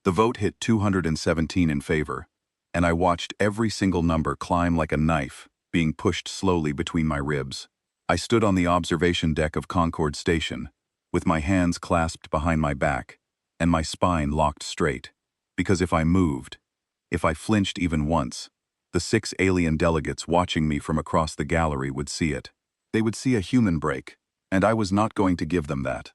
The vote hit 217 in favor, and I watched every single number climb like a knife, being pushed slowly between my ribs. I stood on the observation deck of Concord Station, with my hands clasped behind my back, and my spine locked straight, because if I moved, if I flinched even once, the 6 alien delegates watching me from across the gallery would see it. They would see a human break, and I was not going to give them that.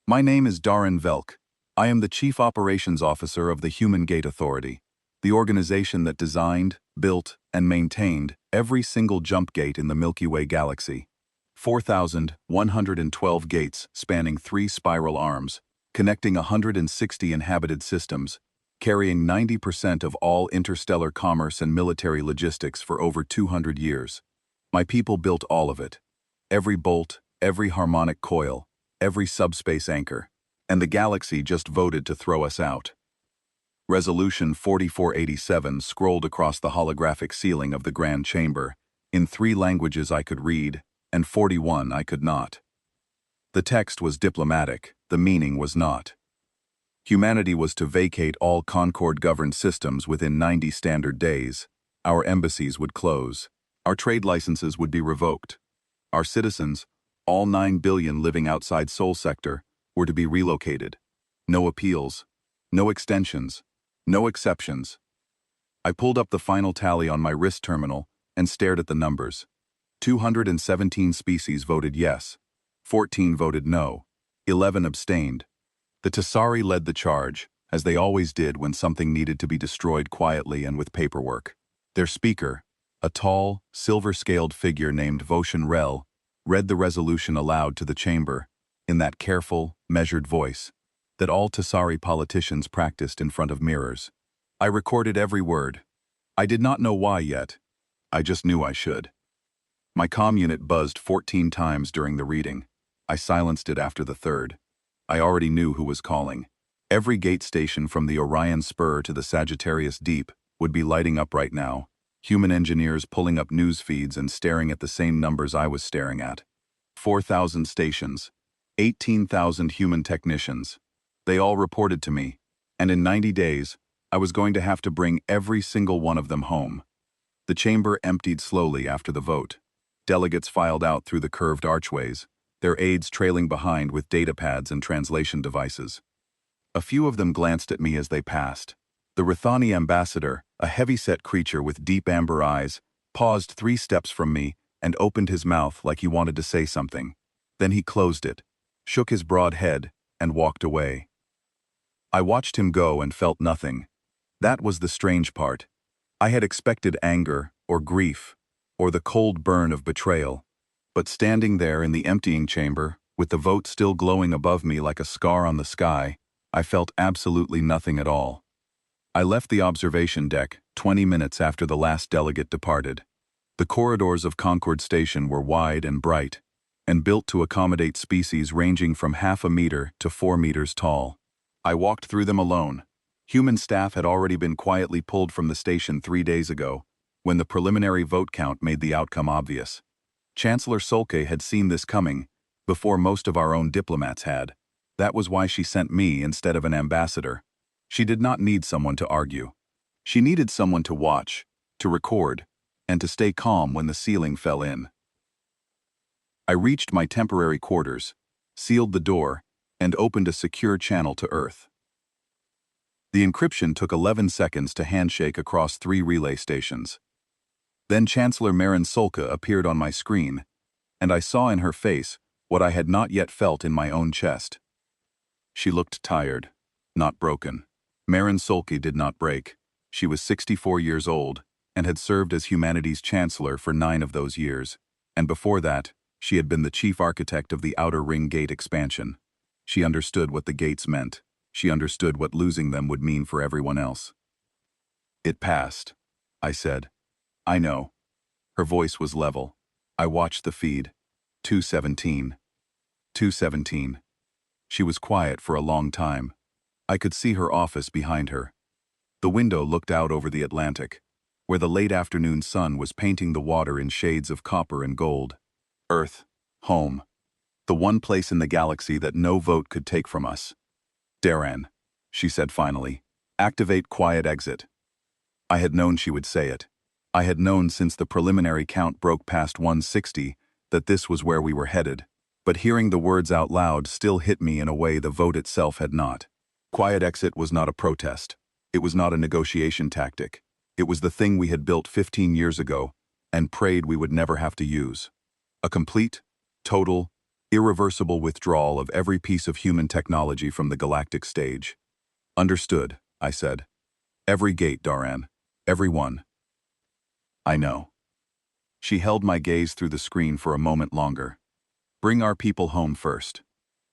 My name is Darren Velk. I am the Chief Operations Officer of the Human Gate Authority, the organization that designed, built, and maintained every single jump gate in the Milky Way galaxy. 4,112 gates spanning 3 spiral arms, connecting 160 inhabited systems, carrying 90% of all interstellar commerce and military logistics for over 200 years. My people built all of it. Every bolt, every harmonic coil, every subspace anchor. And the galaxy just voted to throw us out. Resolution 4487 scrolled across the holographic ceiling of the Grand Chamber, in 3 languages I could read, and 41 I could not. The text was diplomatic, the meaning was not. Humanity was to vacate all Concord-governed systems within 90 standard days. Our embassies would close. Our trade licenses would be revoked. Our citizens, all 9 billion living outside Sol Sector, were to be relocated. No appeals, no extensions, no exceptions. I pulled up the final tally on my wrist terminal and stared at the numbers. 217 species voted yes, 14 voted no, 11 abstained. The Tasari led the charge, as they always did when something needed to be destroyed quietly and with paperwork. Their speaker, a tall, silver-scaled figure named Voshan Rel, read the resolution aloud to the chamber, in that careful, measured voice that all Tasari politicians practiced in front of mirrors. I recorded every word. I did not know why yet. I just knew I should. My comm unit buzzed 14 times during the reading. I silenced it after the 3rd. I already knew who was calling. Every gate station from the Orion Spur to the Sagittarius Deep would be lighting up right now, human engineers pulling up news feeds and staring at the same numbers I was staring at. 4,000 stations, 18,000 human technicians. They all reported to me, and in 90 days, I was going to have to bring every single one of them home. The chamber emptied slowly after the vote. Delegates filed out through the curved archways, their aides trailing behind with datapads and translation devices. A few of them glanced at me as they passed. The Rithani ambassador, a heavy-set creature with deep amber eyes, paused 3 steps from me and opened his mouth like he wanted to say something. Then he closed it, shook his broad head, and walked away. I watched him go and felt nothing. That was the strange part. I had expected anger, or grief, or the cold burn of betrayal. But standing there in the emptying chamber, with the vote still glowing above me like a scar on the sky, I felt absolutely nothing at all. I left the observation deck 20 minutes after the last delegate departed. The corridors of Concord Station were wide and bright, and built to accommodate species ranging from 0.5 meter to 4 meters tall. I walked through them alone. Human staff had already been quietly pulled from the station 3 days ago, when the preliminary vote count made the outcome obvious. Chancellor Solke had seen this coming, before most of our own diplomats had. That was why she sent me instead of an ambassador. She did not need someone to argue. She needed someone to watch, to record, and to stay calm when the ceiling fell in. I reached my temporary quarters, sealed the door, and opened a secure channel to Earth. The encryption took 11 seconds to handshake across 3 relay stations. Then Chancellor Marin Solka appeared on my screen, and I saw in her face what I had not yet felt in my own chest. She looked tired, not broken. Marin Solke did not break. She was 64 years old and had served as humanity's chancellor for 9 of those years, and before that, she had been the chief architect of the Outer Ring Gate expansion. She understood what the gates meant. She understood what losing them would mean for everyone else. "It passed," I said. "I know." Her voice was level. I watched the feed. 217. 217. She was quiet for a long time. I could see her office behind her. The window looked out over the Atlantic, where the late afternoon sun was painting the water in shades of copper and gold. Earth, home. The one place in the galaxy that no vote could take from us. "Darren," she said finally, Activate quiet exit. I had known she would say it. I had known since the preliminary count broke past 160 that this was where we were headed. But hearing the words out loud still hit me in a way the vote itself had not. Quiet exit was not a protest. It was not a negotiation tactic. It was the thing we had built 15 years ago and prayed we would never have to use. A complete, total, irreversible withdrawal of every piece of human technology from the galactic stage. Understood, I said. Every gate, Daran. Every one. I know. She held my gaze through the screen for a moment longer. Bring our people home first.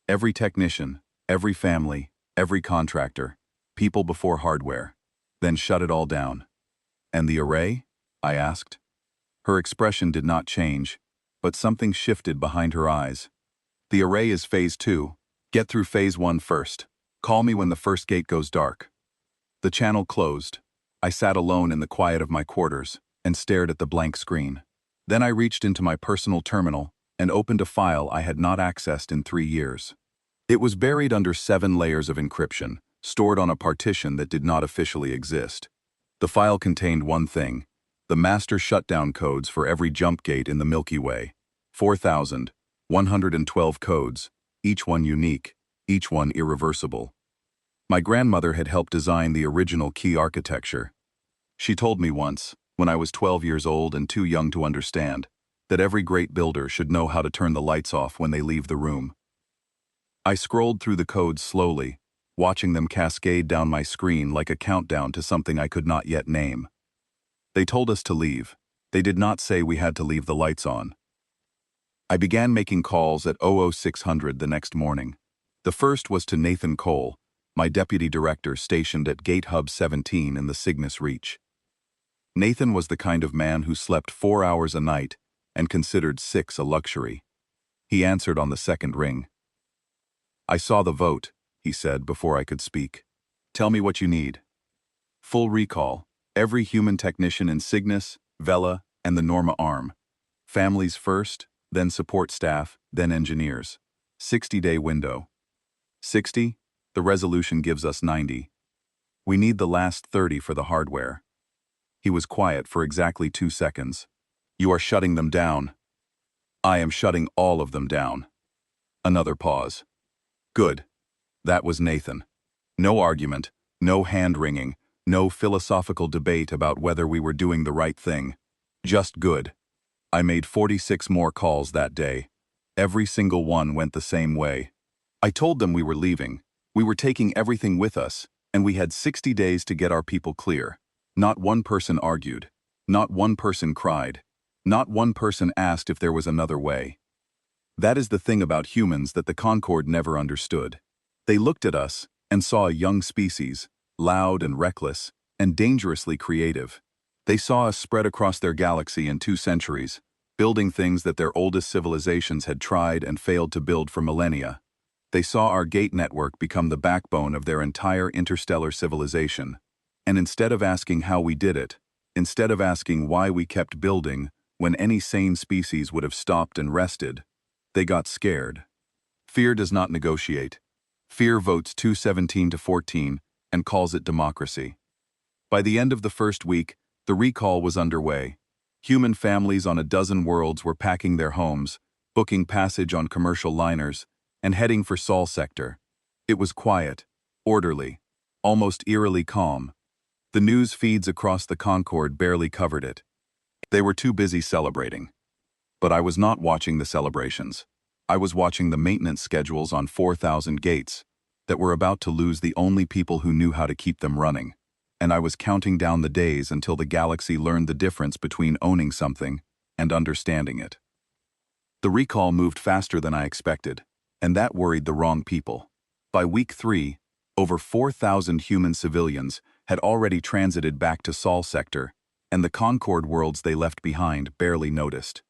Every technician, every family, every contractor, people before hardware. Then shut it all down. And the array? I asked. Her expression did not change, but something shifted behind her eyes. The array is phase 2. Get through phase 1 first. Call me when the first gate goes dark. The channel closed. I sat alone in the quiet of my quarters and stared at the blank screen. Then I reached into my personal terminal and opened a file I had not accessed in 3 years. It was buried under 7 layers of encryption, stored on a partition that did not officially exist. The file contained one thing: the master shutdown codes for every jump gate in the Milky Way. 4,112 codes, each one unique, each one irreversible. My grandmother had helped design the original key architecture. She told me once, when I was 12 years old and too young to understand, that every great builder should know how to turn the lights off when they leave the room. I scrolled through the codes slowly, watching them cascade down my screen like a countdown to something I could not yet name. They told us to leave. They did not say we had to leave the lights on. I began making calls at 00600 the next morning. The first was to Nathan Cole, my deputy director stationed at Gate Hub 17 in the Cygnus Reach. Nathan was the kind of man who slept 4 hours a night and considered 6 a luxury. He answered on the second ring. I saw the vote, he said before I could speak. Tell me what you need. Full recall, every human technician in Cygnus, Vela, and the Norma Arm. Families first, then support staff, then engineers. 60-day window. 60? The resolution gives us 90. We need the last 30 for the hardware. He was quiet for exactly 2 seconds. You are shutting them down. I am shutting all of them down. Another pause. Good. That was Nathan. No argument, no hand-wringing, no philosophical debate about whether we were doing the right thing. Just good. I made 46 more calls that day. Every single one went the same way. I told them we were leaving. We were taking everything with us, and we had 60 days to get our people clear. Not one person argued. Not one person cried. Not one person asked if there was another way. That is the thing about humans that the Concord never understood. They looked at us and saw a young species, loud and reckless, and dangerously creative. They saw us spread across their galaxy in 2 centuries, building things that their oldest civilizations had tried and failed to build for millennia. They saw our gate network become the backbone of their entire interstellar civilization. And instead of asking how we did it, instead of asking why we kept building when any sane species would have stopped and rested, they got scared. Fear does not negotiate. Fear votes 217 to 14 and calls it democracy. By the end of the first week, the recall was underway. Human families on a dozen worlds were packing their homes, booking passage on commercial liners, and heading for Sol Sector. It was quiet, orderly, almost eerily calm. The news feeds across the Concord barely covered it. They were too busy celebrating. But I was not watching the celebrations. I was watching the maintenance schedules on 4,000 gates that were about to lose the only people who knew how to keep them running. And I was counting down the days until the galaxy learned the difference between owning something and understanding it. The recall moved faster than I expected, and that worried the wrong people. By week 3, over 4,000 human civilians had already transited back to Sol Sector, and the Concord worlds they left behind barely noticed.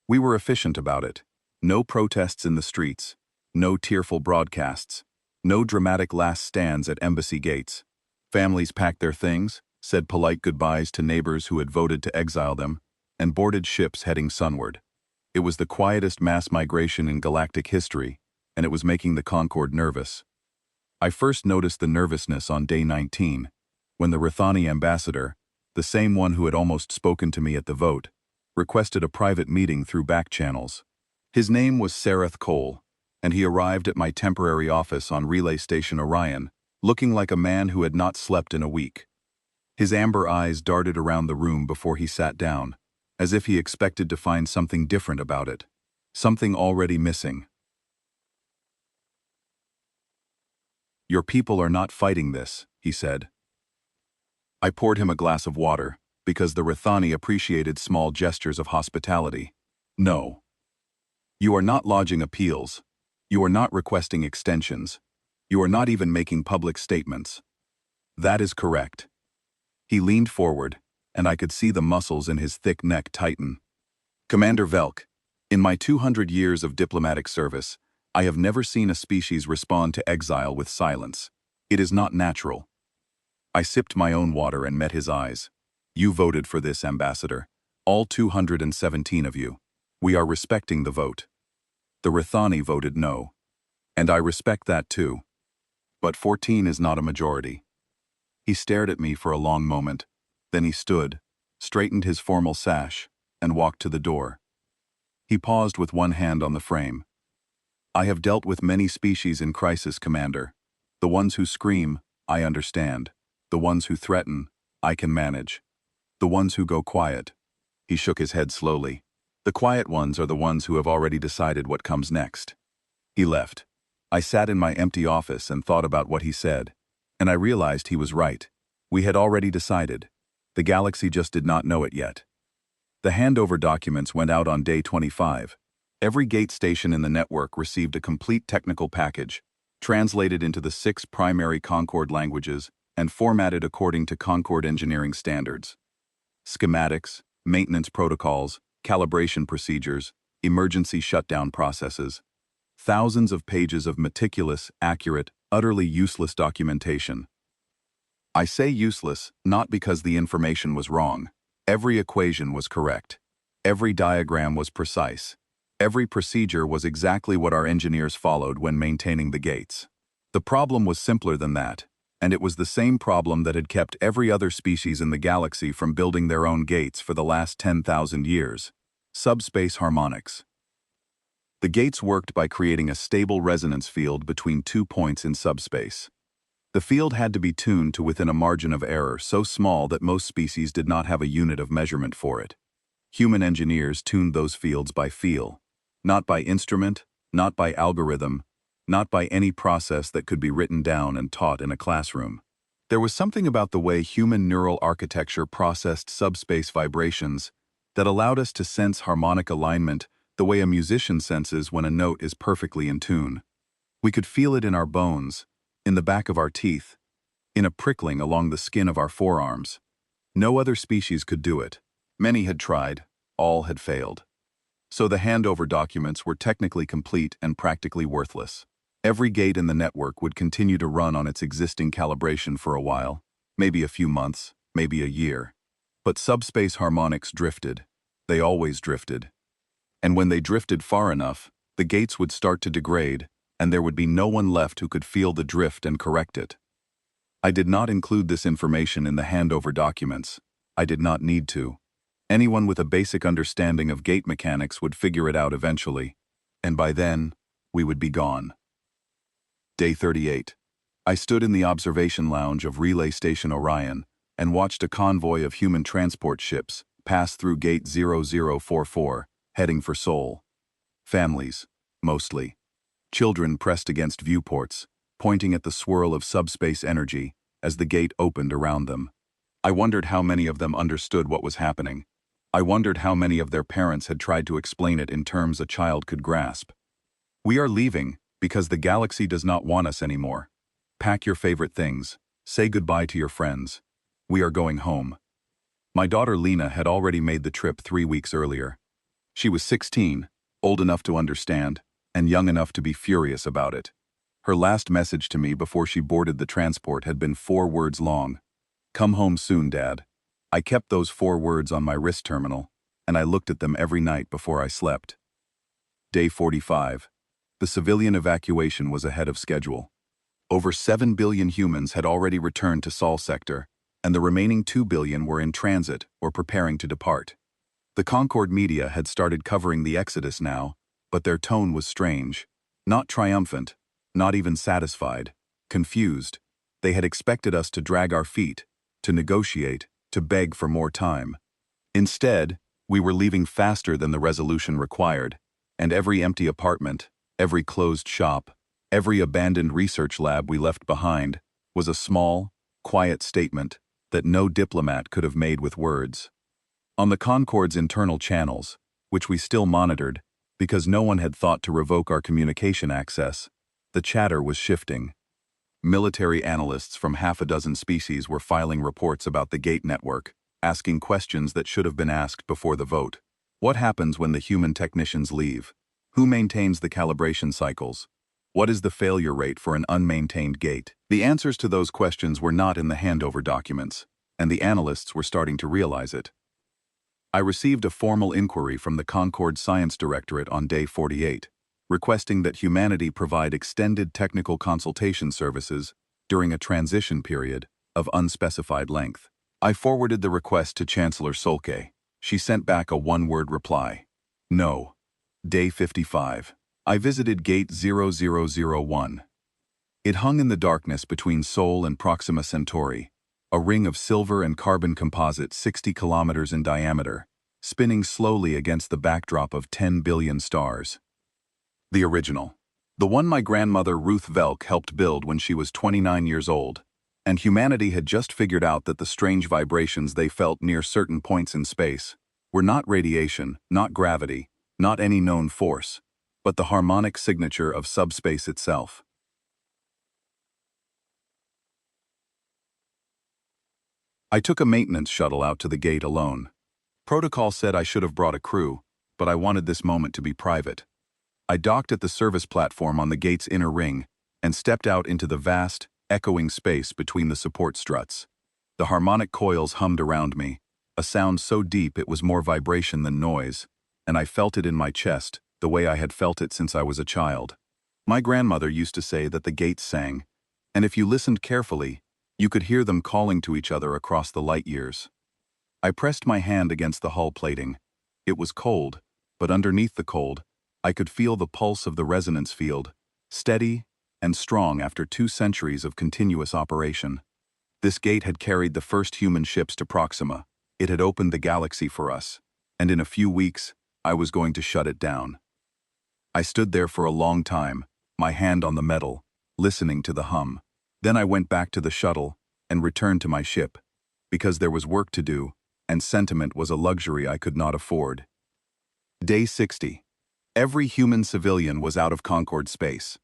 We were efficient about it. No protests in the streets, no tearful broadcasts, no dramatic last stands at embassy gates. Families packed their things, said polite goodbyes to neighbors who had voted to exile them, and boarded ships heading sunward. It was the quietest mass migration in galactic history, and it was making the Concord nervous. I first noticed the nervousness on day 19, when the Rithani ambassador, the same one who had almost spoken to me at the vote, requested a private meeting through back channels. His name was Sareth Cole, and he arrived at my temporary office on Relay Station Orion, looking like a man who had not slept in a week. His amber eyes darted around the room before he sat down, as if he expected to find something different about it, something already missing. "Your people are not fighting this," he said. I poured him a glass of water, because the Rithani appreciated small gestures of hospitality. "No. You are not lodging appeals. You are not requesting extensions. You are not even making public statements." "That is correct." He leaned forward, and I could see the muscles in his thick neck tighten. "Commander Velk, in my 200 years of diplomatic service, I have never seen a species respond to exile with silence. It is not natural." I sipped my own water and met his eyes. "You voted for this, Ambassador. All 217 of you. We are respecting the vote." The Rithani voted no. And I respect that too. But 14 is not a majority. He stared at me for a long moment. Then he stood, straightened his formal sash, and walked to the door. He paused with one hand on the frame. "I have dealt with many species in crisis, Commander. The ones who scream, I understand. The ones who threaten, I can manage. The ones who go quiet." He shook his head slowly. "The quiet ones are the ones who have already decided what comes next." He left. I sat in my empty office and thought about what he said, and I realized he was right. We had already decided. The galaxy just did not know it yet. The handover documents went out on day 25. Every gate station in the network received a complete technical package, translated into the 6 primary Concord languages and formatted according to Concord engineering standards. Schematics, maintenance protocols, calibration procedures, emergency shutdown processes. Thousands of pages of meticulous, accurate, utterly useless documentation. I say useless not because the information was wrong. Every equation was correct. Every diagram was precise. Every procedure was exactly what our engineers followed when maintaining the gates. The problem was simpler than that, and it was the same problem that had kept every other species in the galaxy from building their own gates for the last 10,000 years. Subspace harmonics. The gates worked by creating a stable resonance field between 2 points in subspace. The field had to be tuned to within a margin of error so small that most species did not have a unit of measurement for it. Human engineers tuned those fields by feel, not by instrument, not by algorithm, not by any process that could be written down and taught in a classroom. There was something about the way human neural architecture processed subspace vibrations that allowed us to sense harmonic alignment the way a musician senses when a note is perfectly in tune. We could feel it in our bones, in the back of our teeth, in a prickling along the skin of our forearms. No other species could do it. Many had tried, all had failed. So the handover documents were technically complete and practically worthless. Every gate in the network would continue to run on its existing calibration for a while, maybe a few months, maybe a year. But subspace harmonics drifted. They always drifted. And when they drifted far enough, the gates would start to degrade, and there would be no one left who could feel the drift and correct it. I did not include this information in the handover documents. I did not need to. Anyone with a basic understanding of gate mechanics would figure it out eventually, and by then, we would be gone. Day 38. I stood in the observation lounge of Relay Station Orion and watched a convoy of human transport ships pass through Gate 0044, heading for Sol. Families, mostly. Children pressed against viewports, pointing at the swirl of subspace energy as the gate opened around them. I wondered how many of them understood what was happening. I wondered how many of their parents had tried to explain it in terms a child could grasp. "We are leaving because the galaxy does not want us anymore. Pack your favorite things. Say goodbye to your friends. We are going home." My daughter Lena had already made the trip 3 weeks earlier. She was 16, old enough to understand, and young enough to be furious about it. Her last message to me before she boarded the transport had been 4 words long. "Come home soon, Dad." I kept those 4 words on my wrist terminal, and I looked at them every night before I slept. Day 45. The civilian evacuation was ahead of schedule. Over 7 billion humans had already returned to Sol sector, and the remaining 2 billion were in transit or preparing to depart. The Concord media had started covering the exodus now, but their tone was strange. Not triumphant, not even satisfied, confused. They had expected us to drag our feet, to negotiate, to beg for more time. Instead, we were leaving faster than the resolution required, and every empty apartment, every closed shop, every abandoned research lab we left behind was a small, quiet statement that no diplomat could have made with words. On the Concord's internal channels, which we still monitored because no one had thought to revoke our communication access, the chatter was shifting. Military analysts from half a dozen species were filing reports about the Gate network, asking questions that should have been asked before the vote. What happens when the human technicians leave? Who maintains the calibration cycles? What is the failure rate for an unmaintained gate? The answers to those questions were not in the handover documents, and the analysts were starting to realize it. I received a formal inquiry from the Concord Science Directorate on day 48, requesting that humanity provide extended technical consultation services during a transition period of unspecified length. I forwarded the request to Chancellor Solke. She sent back a one-word reply. No. Day 55. I visited Gate 0001. It hung in the darkness between Sol and Proxima Centauri, a ring of silver and carbon composite 60 kilometers in diameter, spinning slowly against the backdrop of 10 billion stars. The original. The one my grandmother Ruth Velk helped build when she was 29 years old, and humanity had just figured out that the strange vibrations they felt near certain points in space were not radiation, not gravity, not any known force, but the harmonic signature of subspace itself. I took a maintenance shuttle out to the gate alone. Protocol said I should have brought a crew, but I wanted this moment to be private. I docked at the service platform on the gate's inner ring and stepped out into the vast, echoing space between the support struts. The harmonic coils hummed around me, a sound so deep it was more vibration than noise, and I felt it in my chest the way I had felt it since I was a child. My grandmother used to say that the gates sang, and if you listened carefully, you could hear them calling to each other across the light years. I pressed my hand against the hull plating. It was cold, but underneath the cold, I could feel the pulse of the resonance field, steady and strong after 2 centuries of continuous operation. This gate had carried the first human ships to Proxima. It had opened the galaxy for us, and in a few weeks, I was going to shut it down. I stood there for a long time, my hand on the metal, listening to the hum. Then I went back to the shuttle and returned to my ship, because there was work to do, and sentiment was a luxury I could not afford. Day 60. Every human civilian was out of Concord space.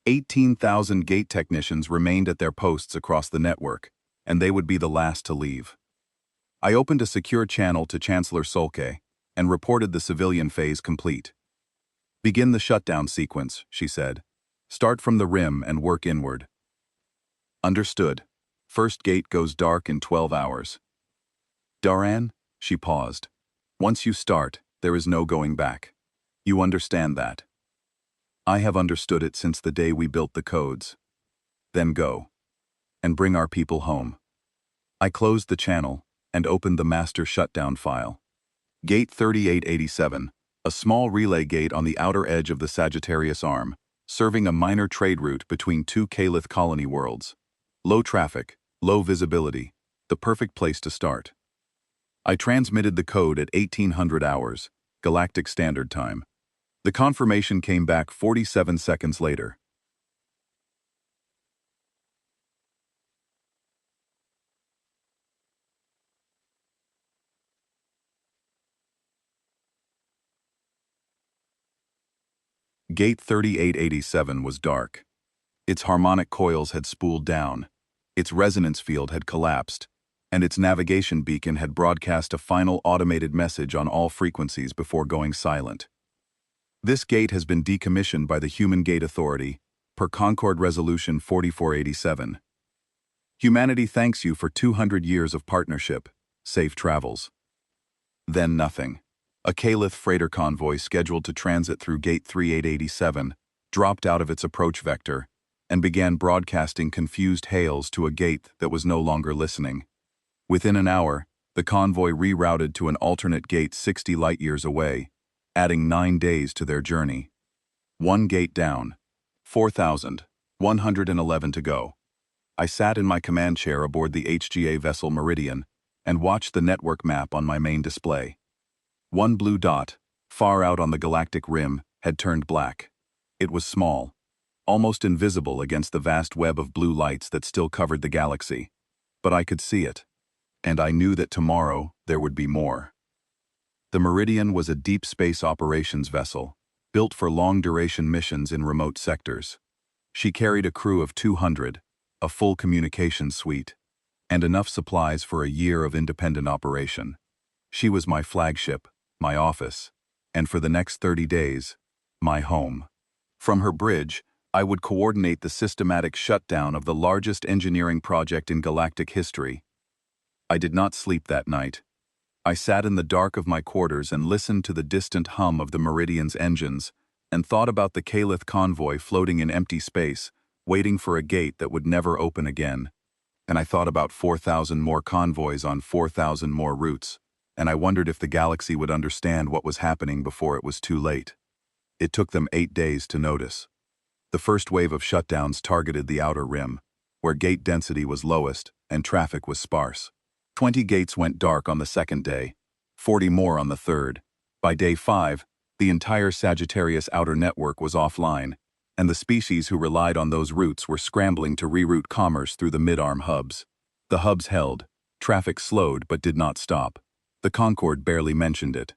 18,000 gate technicians remained at their posts across the network, and they would be the last to leave. I opened a secure channel to Chancellor Solke and reported the civilian phase complete. Begin the shutdown sequence, she said. Start from the rim and work inward. Understood. First gate goes dark in 12 hours. Daran, she paused. Once you start, there is no going back. You understand that. I have understood it since the day we built the codes. Then go. And bring our people home. I closed the channel and opened the master shutdown file. Gate 3887, a small relay gate on the outer edge of the Sagittarius Arm, serving a minor trade route between 2 Calith colony worlds. Low traffic, low visibility, the perfect place to start. I transmitted the code at 1800 hours, Galactic Standard Time. The confirmation came back 47 seconds later. Gate 3887 was dark. Its harmonic coils had spooled down, its resonance field had collapsed, and its navigation beacon had broadcast a final automated message on all frequencies before going silent. This gate has been decommissioned by the Human Gate Authority, per Concord Resolution 4487. Humanity thanks you for 200 years of partnership. Safe travels. Then nothing. A Calith freighter convoy scheduled to transit through Gate 3887 dropped out of its approach vector, and began broadcasting confused hails to a gate that was no longer listening. Within an hour, the convoy rerouted to an alternate gate 60 light-years away, adding 9 days to their journey. One gate down. 4,111 to go. I sat in my command chair aboard the HGA vessel Meridian and watched the network map on my main display. One blue dot, far out on the galactic rim, had turned black. It was small, almost invisible against the vast web of blue lights that still covered the galaxy. But I could see it, and I knew that tomorrow there would be more. The Meridian was a deep space operations vessel, built for long-duration missions in remote sectors. She carried a crew of 200, a full communications suite, and enough supplies for a year of independent operation. She was my flagship, my office, and for the next 30 days, my home. From her bridge, I would coordinate the systematic shutdown of the largest engineering project in galactic history. I did not sleep that night. I sat in the dark of my quarters and listened to the distant hum of the Meridian's engines, and thought about the Calith convoy floating in empty space, waiting for a gate that would never open again. And I thought about 4,000 more convoys on 4,000 more routes, and I wondered if the galaxy would understand what was happening before it was too late. It took them 8 days to notice. The first wave of shutdowns targeted the outer rim, where gate density was lowest and traffic was sparse. 20 gates went dark on the second day, 40 more on the third. By day 5, the entire Sagittarius outer network was offline, and the species who relied on those routes were scrambling to reroute commerce through the mid-arm hubs. The hubs held, traffic slowed but did not stop. The Concorde barely mentioned it.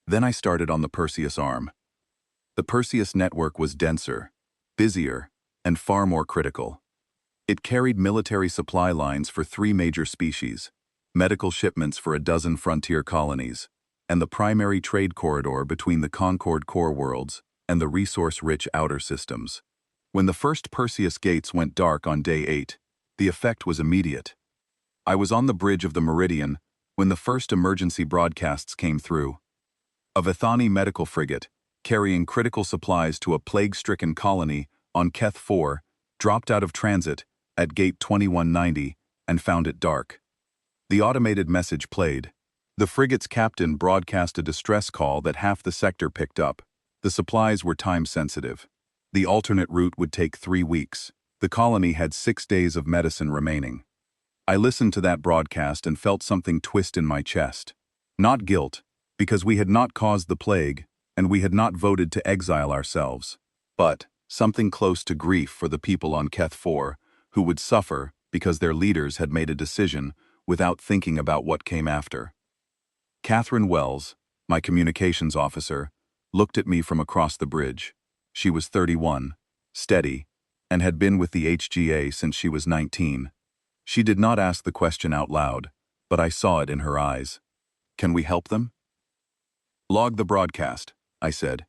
Then I started on the Perseus arm. The Perseus network was denser, busier, and far more critical. It carried military supply lines for 3 major species, medical shipments for a dozen frontier colonies, and the primary trade corridor between the Concorde core worlds and the resource-rich outer systems. When the first Perseus gates went dark on day 8, the effect was immediate. I was on the bridge of the Meridian when the first emergency broadcasts came through. A Vithani medical frigate, carrying critical supplies to a plague-stricken colony on Keth 4, dropped out of transit at gate 2190 and found it dark. The automated message played. The frigate's captain broadcast a distress call that half the sector picked up. The supplies were time-sensitive. The alternate route would take 3 weeks. The colony had 6 days of medicine remaining. I listened to that broadcast and felt something twist in my chest. Not guilt, because we had not caused the plague, and we had not voted to exile ourselves, but something close to grief for the people on Keth 4, who would suffer because their leaders had made a decision without thinking about what came after. Catherine Wells, my communications officer, looked at me from across the bridge. She was 31, steady, and had been with the HGA since she was 19. She did not ask the question out loud, but I saw it in her eyes. Can we help them? Log the broadcast, I said.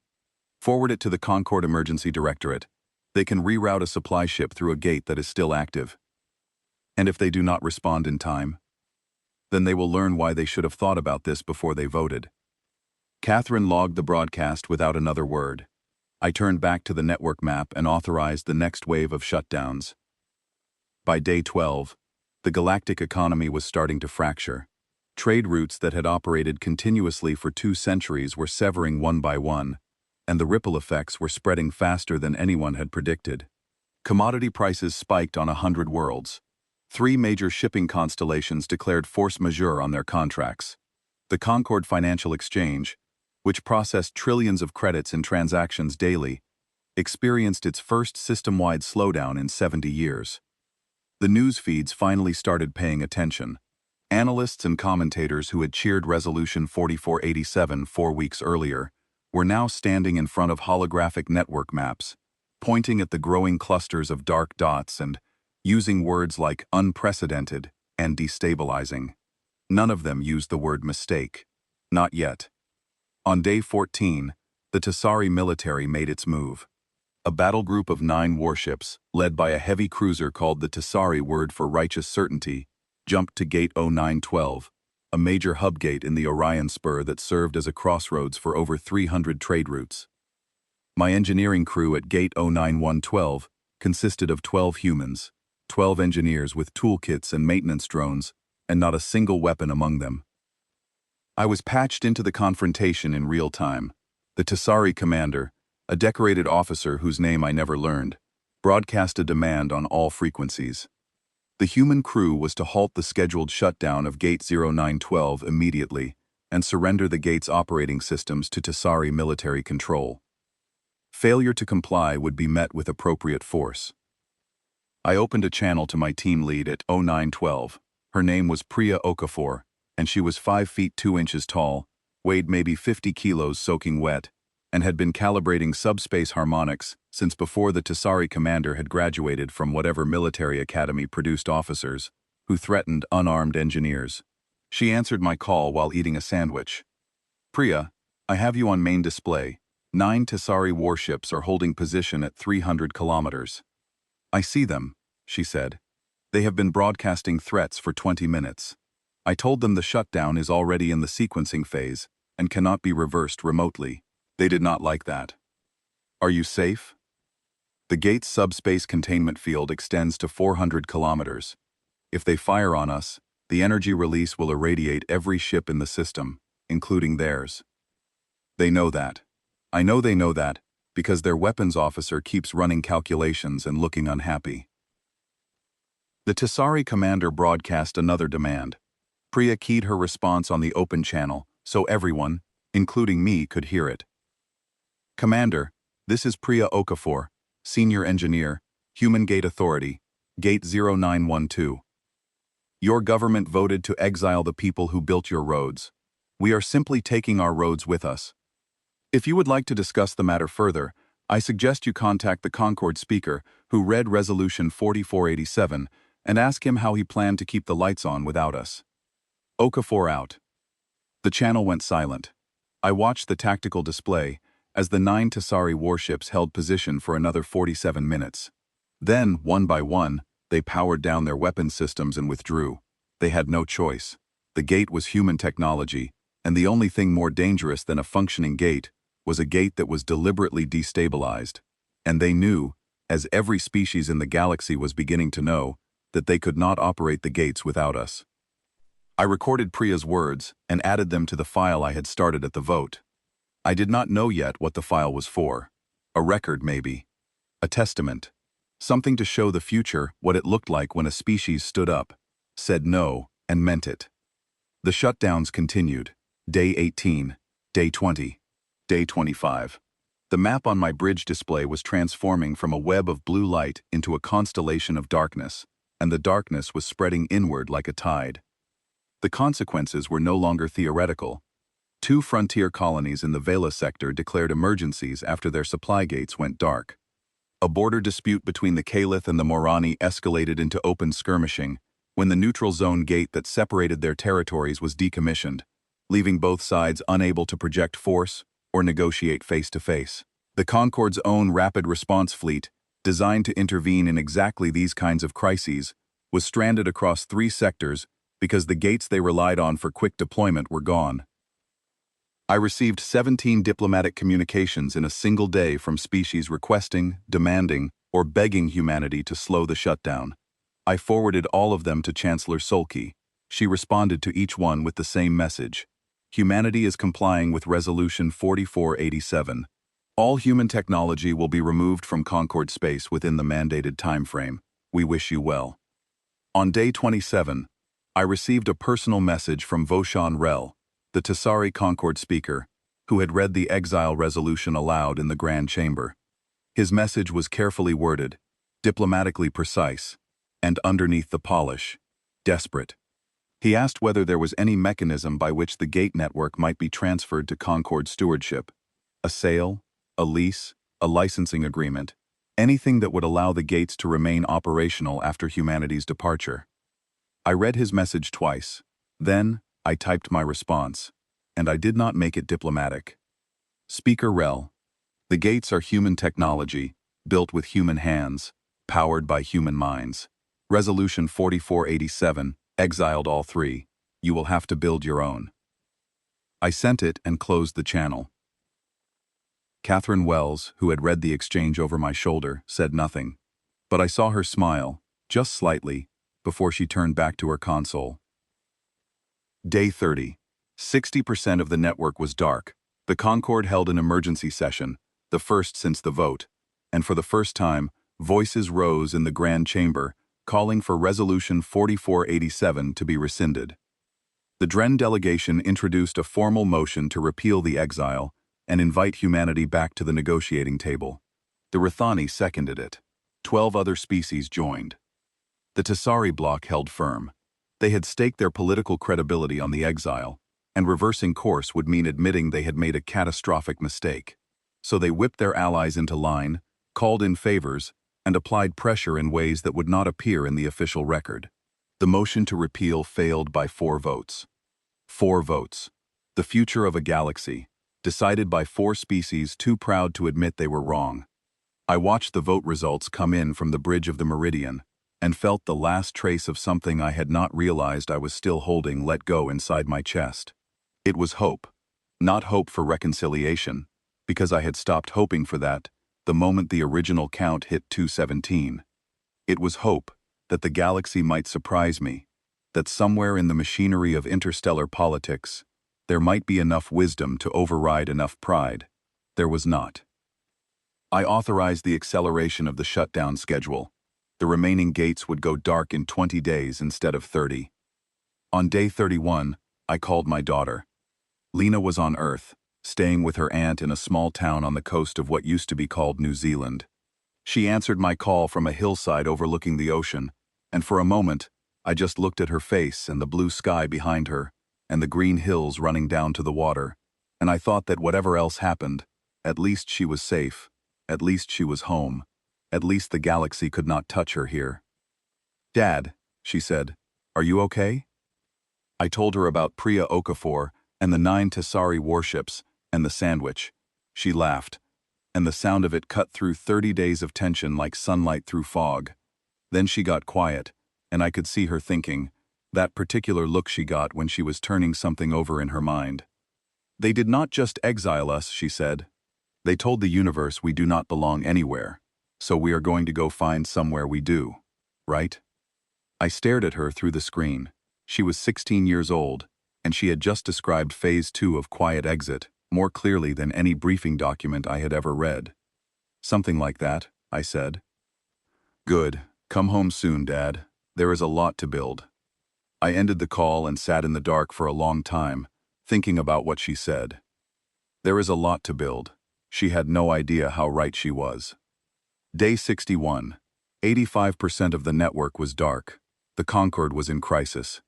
Forward it to the Concorde Emergency Directorate. They can reroute a supply ship through a gate that is still active. And if they do not respond in time, then they will learn why they should have thought about this before they voted. Catherine logged the broadcast without another word. I turned back to the network map and authorized the next wave of shutdowns. By day 12, the galactic economy was starting to fracture. Trade routes that had operated continuously for 2 centuries were severing one by one, and the ripple effects were spreading faster than anyone had predicted. Commodity prices spiked on 100 worlds. 3 major shipping constellations declared force majeure on their contracts. The Concorde Financial Exchange, which processed trillions of credits in transactions daily, experienced its first system-wide slowdown in 70 years. The news feeds finally started paying attention. Analysts and commentators who had cheered Resolution 4487 4 weeks earlier were now standing in front of holographic network maps, pointing at the growing clusters of dark dots and using words like unprecedented and destabilizing. None of them used the word mistake. Not yet. On day 14, the Tassari military made its move. A battle group of 9 warships, led by a heavy cruiser called the Tassari word for righteous certainty, jumped to Gate 0912, a major hub gate in the Orion Spur that served as a crossroads for over 300 trade routes. My engineering crew at Gate 09112 consisted of 12 humans, 12 engineers with toolkits and maintenance drones, and not a single weapon among them. I was patched into the confrontation in real time. The Tasari commander, a decorated officer whose name I never learned, broadcast a demand on all frequencies. The human crew was to halt the scheduled shutdown of Gate 0912 immediately and surrender the gate's operating systems to Tasari military control. Failure to comply would be met with appropriate force. I opened a channel to my team lead at 0912. Her name was Priya Okafor, and she was 5 feet 2 inches tall, weighed maybe 50 kilos soaking wet, and had been calibrating subspace harmonics since before the Tasari commander had graduated from whatever military academy produced officers who threatened unarmed engineers. She answered my call while eating a sandwich. "Priya, I have you on main display. 9 Tasari warships are holding position at 300 kilometers. I see them," she said. "They have been broadcasting threats for 20 minutes. I told them the shutdown is already in the sequencing phase and cannot be reversed remotely. They did not like that. Are you safe? The gate's subspace containment field extends to 400 kilometers. If they fire on us, the energy release will irradiate every ship in the system, including theirs. They know that. I know they know that, because their weapons officer keeps running calculations and looking unhappy." The Tasari commander broadcast another demand. Priya keyed her response on the open channel so everyone, including me, could hear it. "Commander, this is Priya Okafor, Senior Engineer, Human Gate Authority, Gate 0912. Your government voted to exile the people who built your roads. We are simply taking our roads with us. If you would like to discuss the matter further, I suggest you contact the Concord speaker who read Resolution 4487 and ask him how he planned to keep the lights on without us. Okafor out." The channel went silent. I watched the tactical display as the 9 Tasari warships held position for another 47 minutes. Then, one by one, they powered down their weapon systems and withdrew. They had no choice. The gate was human technology, and the only thing more dangerous than a functioning gate was a gate that was deliberately destabilized. And they knew, as every species in the galaxy was beginning to know, that they could not operate the gates without us. I recorded Priya's words and added them to the file I had started at the vote. I did not know yet what the file was for. A record, maybe. A testament. Something to show the future what it looked like when a species stood up, said no, and meant it. The shutdowns continued. Day 18, Day 20, Day 25. The map on my bridge display was transforming from a web of blue light into a constellation of darkness, and the darkness was spreading inward like a tide. The consequences were no longer theoretical. 2 frontier colonies in the Vela sector declared emergencies after their supply gates went dark. A border dispute between the Caliph and the Morani escalated into open skirmishing when the neutral zone gate that separated their territories was decommissioned, leaving both sides unable to project force or negotiate face-to-face. The Concord's own rapid response fleet, designed to intervene in exactly these kinds of crises, was stranded across 3 sectors because the gates they relied on for quick deployment were gone. I received 17 diplomatic communications in a single day from species requesting, demanding, or begging humanity to slow the shutdown. I forwarded all of them to Chancellor Solke. She responded to each one with the same message. Humanity is complying with Resolution 4487. All human technology will be removed from Concord space within the mandated timeframe. We wish you well. On day 27, I received a personal message from Voshan Rel, the Tasari Concord speaker, who had read the exile resolution aloud in the Grand Chamber. His message was carefully worded, diplomatically precise, and underneath the polish, desperate. He asked whether there was any mechanism by which the gate network might be transferred to Concord stewardship. A sale, a lease, a licensing agreement, anything that would allow the gates to remain operational after humanity's departure. I read his message twice. Then, I typed my response, and I did not make it diplomatic. Speaker Rel, the gates are human technology, built with human hands, powered by human minds. Resolution 4487, exiled all 3. You will have to build your own. I sent it and closed the channel. Catherine Wells, who had read the exchange over my shoulder, said nothing. But I saw her smile, just slightly, before she turned back to her console. Day 30. 60% of the network was dark. The Concorde held an emergency session, the first since the vote, and for the first time, voices rose in the Grand Chamber, calling for Resolution 4487 to be rescinded. The Dren delegation introduced a formal motion to repeal the exile and invite humanity back to the negotiating table. The Rithani seconded it. 12 other species joined. The Tassari bloc held firm. They had staked their political credibility on the exile, and reversing course would mean admitting they had made a catastrophic mistake. So they whipped their allies into line, called in favors, and applied pressure in ways that would not appear in the official record. The motion to repeal failed by 4 votes. 4 votes. The future of a galaxy, decided by 4 species too proud to admit they were wrong. I watched the vote results come in from the bridge of the Meridian, and felt the last trace of something I had not realized I was still holding let go inside my chest. It was hope. Not hope for reconciliation, because I had stopped hoping for that the moment the original count hit 217. It was hope that the galaxy might surprise me, that somewhere in the machinery of interstellar politics, there might be enough wisdom to override enough pride. There was not. I authorized the acceleration of the shutdown schedule. The remaining gates would go dark in 20 days instead of 30. On day 31, I called my daughter. Lena was on Earth, staying with her aunt in a small town on the coast of what used to be called New Zealand. She answered my call from a hillside overlooking the ocean, and for a moment, I just looked at her face and the blue sky behind her, and the green hills running down to the water, and I thought that whatever else happened, at least she was safe, at least she was home. At least the galaxy could not touch her here. "Dad," she said, "are you okay?" I told her about Priya Okafor and the 9 Tassari warships and the sandwich. She laughed, and the sound of it cut through 30 days of tension like sunlight through fog. Then she got quiet, and I could see her thinking, that particular look she got when she was turning something over in her mind. "They did not just exile us," she said. "They told the universe we do not belong anywhere. So we are going to go find somewhere we do, right?" I stared at her through the screen. She was 16 years old, and she had just described Phase 2 of Quiet Exit more clearly than any briefing document I had ever read. "Something like that," I said. "Good. Come home soon, Dad. There is a lot to build." I ended the call and sat in the dark for a long time, thinking about what she said. There is a lot to build. She had no idea how right she was. Day 61. 85% of the network was dark. The Concorde was in crisis.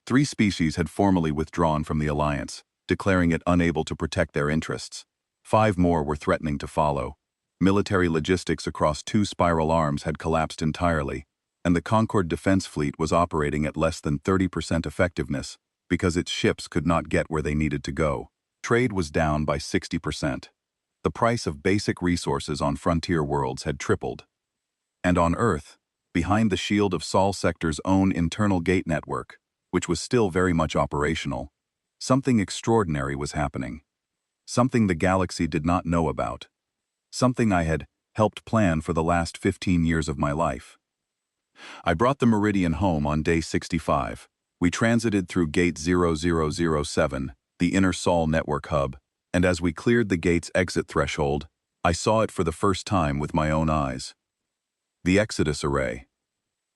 3 species had formally withdrawn from the alliance, declaring it unable to protect their interests. 5 more were threatening to follow. Military logistics across 2 spiral arms had collapsed entirely, and the Concorde defense fleet was operating at less than 30% effectiveness because its ships could not get where they needed to go. Trade was down by 60%. The price of basic resources on frontier worlds had tripled. And on Earth, behind the shield of Sol Sector's own internal gate network, which was still very much operational, something extraordinary was happening. Something the galaxy did not know about. Something I had helped plan for the last 15 years of my life. I brought the Meridian home on day 65. We transited through Gate 0007, the inner Sol network hub, and as we cleared the gate's exit threshold, I saw it for the first time with my own eyes. The Exodus Array.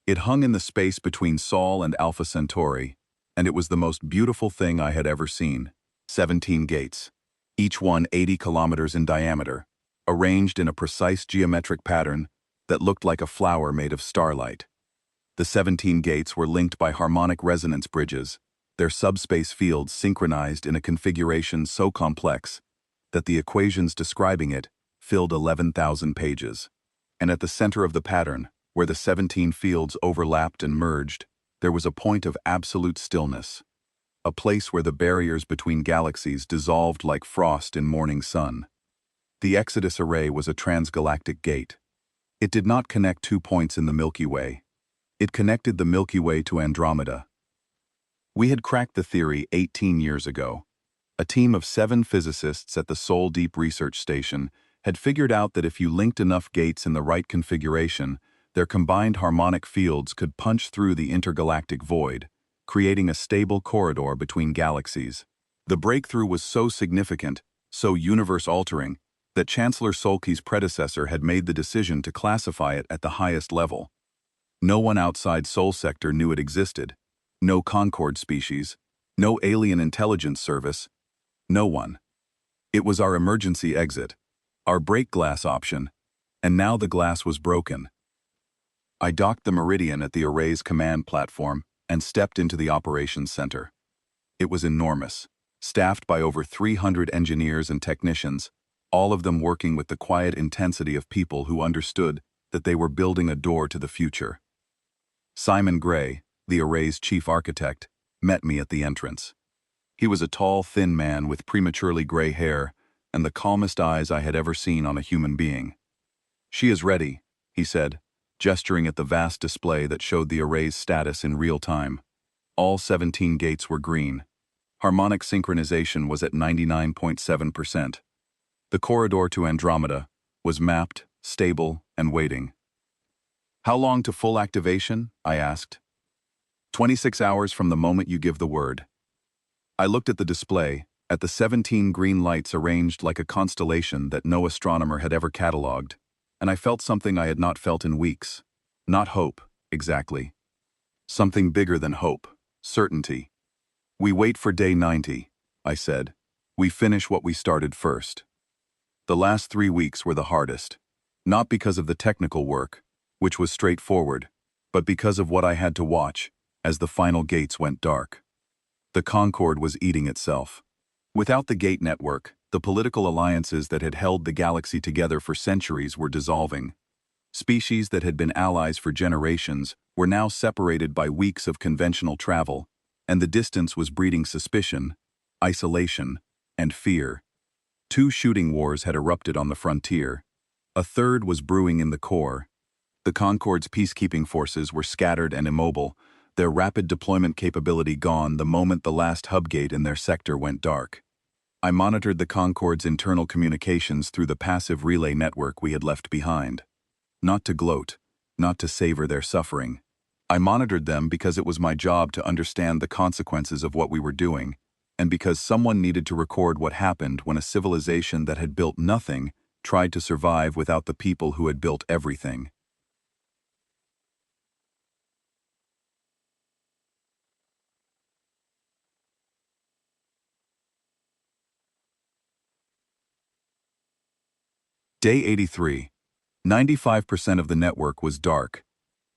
It hung in the space between Sol and Alpha Centauri, and it was the most beautiful thing I had ever seen. 17 gates, each one 80 kilometers in diameter, arranged in a precise geometric pattern that looked like a flower made of starlight. The 17 gates were linked by harmonic resonance bridges, their subspace fields synchronized in a configuration so complex that the equations describing it filled 11,000 pages. And at the center of the pattern, where the 17 fields overlapped and merged, there was a point of absolute stillness, a place where the barriers between galaxies dissolved like frost in morning sun. The Exodus Array was a transgalactic gate. It did not connect 2 points in the Milky Way. It connected the Milky Way to Andromeda. We had cracked the theory 18 years ago. A team of 7 physicists at the Sol Deep Research Station had figured out that if you linked enough gates in the right configuration, Their combined harmonic fields could punch through the intergalactic void, creating a stable corridor between galaxies. The breakthrough was so significant, so universe-altering, that Chancellor Solke's predecessor had made the decision to classify it at the highest level. No one outside Sol Sector knew it existed. No Concord species. No alien intelligence service. No one. It was our emergency exit, our break glass option, and now the glass was broken. I docked the Meridian at the array's command platform and stepped into the operations center. It was enormous, staffed by over 300 engineers and technicians, all of them working with the quiet intensity of people who understood that they were building a door to the future. Simon Gray, the array's chief architect, met me at the entrance. He was a tall, thin man with prematurely gray hair and the calmest eyes I had ever seen on a human being. "She is ready," he said, gesturing at the vast display that showed the array's status in real time. All 17 gates were green. Harmonic synchronization was at 99.7%. The corridor to Andromeda was mapped, stable, and waiting. "How long to full activation?" I asked. 26 hours from the moment you give the word." I looked at the display, at the 17 green lights arranged like a constellation that no astronomer had ever catalogued, and I felt something I had not felt in weeks. Not hope, exactly. Something bigger than hope, certainty. "We wait for day 90, I said. "We finish what we started first." The last 3 weeks were the hardest, not because of the technical work, which was straightforward, but because of what I had to watch as the final gates went dark. The Concorde was eating itself. Without the gate network, the political alliances that had held the galaxy together for centuries were dissolving. Species that had been allies for generations were now separated by weeks of conventional travel, and the distance was breeding suspicion, isolation, and fear. 2 shooting wars had erupted on the frontier. A third was brewing in the core. The Concorde's peacekeeping forces were scattered and immobile, their rapid deployment capability gone the moment the last hub gate in their sector went dark. I monitored the Concorde's internal communications through the passive relay network we had left behind. Not to gloat, not to savor their suffering. I monitored them because it was my job to understand the consequences of what we were doing, and because someone needed to record what happened when a civilization that had built nothing tried to survive without the people who had built everything. Day 83. 95% of the network was dark,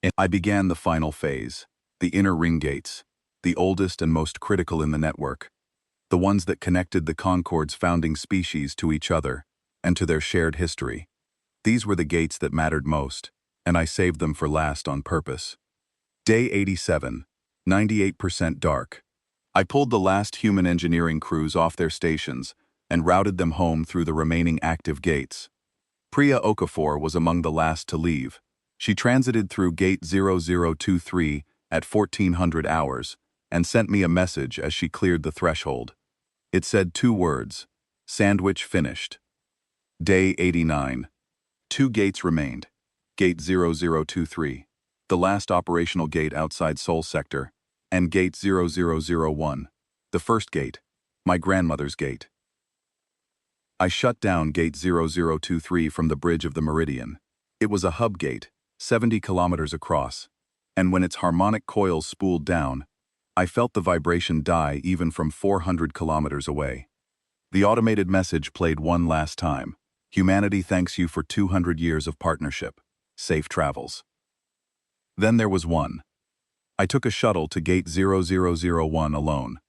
and I began the final phase, the inner ring gates, the oldest and most critical in the network, the ones that connected the Concorde's founding species to each other and to their shared history. These were the gates that mattered most, and I saved them for last on purpose. Day 87. 98% dark. I pulled the last human engineering crews off their stations and routed them home through the remaining active gates. Priya Okafor was among the last to leave. She transited through Gate 0023 at 1400 hours and sent me a message as she cleared the threshold. It said 2 words: "Sandwich finished." Day 89. 2 gates remained. Gate 0023, the last operational gate outside Sol Sector, and Gate 0001, the first gate, my grandmother's gate. I shut down Gate 0023 from the bridge of the Meridian. It was a hub gate, 70 kilometers across, and when its harmonic coils spooled down, I felt the vibration die even from 400 kilometers away. The automated message played one last time. "Humanity thanks you for 200 years of partnership. Safe travels." Then there was one. I took a shuttle to Gate 0001 alone.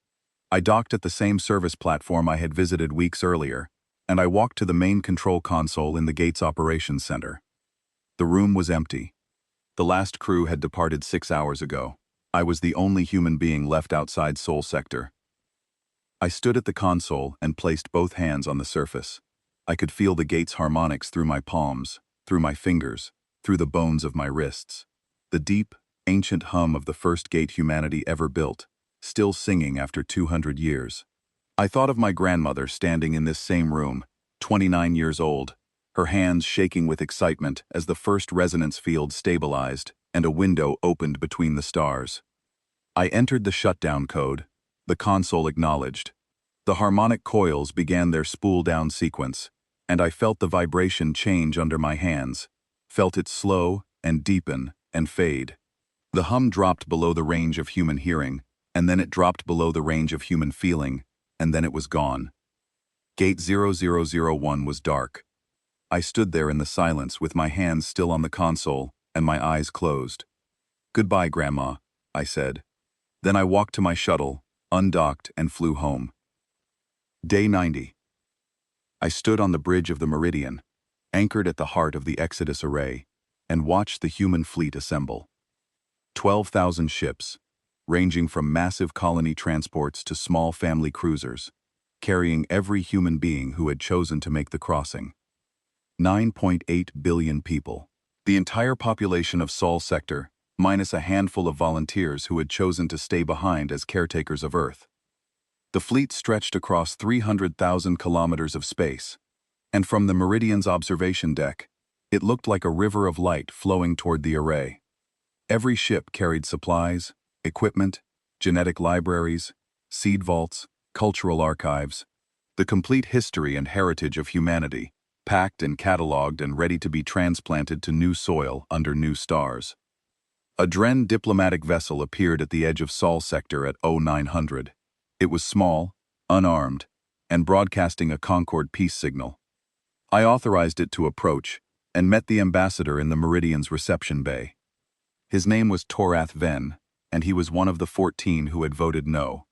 I docked at the same service platform I had visited weeks earlier, and I walked to the main control console in the gate's operations center. The room was empty. The last crew had departed 6 hours ago. I was the only human being left outside Sol Sector. I stood at the console and placed both hands on the surface. I could feel the gate's harmonics through my palms, through my fingers, through the bones of my wrists. The deep, ancient hum of the first gate humanity ever built, still singing after 200 years. I thought of my grandmother standing in this same room, 29 years old, her hands shaking with excitement as the first resonance field stabilized and a window opened between the stars. I entered the shutdown code. The console acknowledged. The harmonic coils began their spool-down sequence, and I felt the vibration change under my hands, felt it slow and deepen and fade. The hum dropped below the range of human hearing, and then it dropped below the range of human feeling, and then it was gone. Gate 0001 was dark. I stood there in the silence with my hands still on the console and my eyes closed. "Goodbye, Grandma," I said. Then I walked to my shuttle, undocked, and flew home. Day 90. I stood on the bridge of the Meridian, anchored at the heart of the Exodus array, and watched the human fleet assemble. 12,000 ships, ranging from massive colony transports to small family cruisers, carrying every human being who had chosen to make the crossing. 9.8 billion people. The entire population of Sol Sector, minus a handful of volunteers who had chosen to stay behind as caretakers of Earth. The fleet stretched across 300,000 kilometers of space, and from the Meridian's observation deck, it looked like a river of light flowing toward the array. Every ship carried supplies, equipment, genetic libraries, seed vaults, cultural archives, the complete history and heritage of humanity, packed and cataloged and ready to be transplanted to new soil under new stars. A Dren diplomatic vessel appeared at the edge of Sol Sector at 0900. It was small, unarmed, and broadcasting a Concord peace signal. I authorized it to approach and met the ambassador in the Meridian's reception bay. His name was Torath Ven, and he was one of the 14 who had voted no.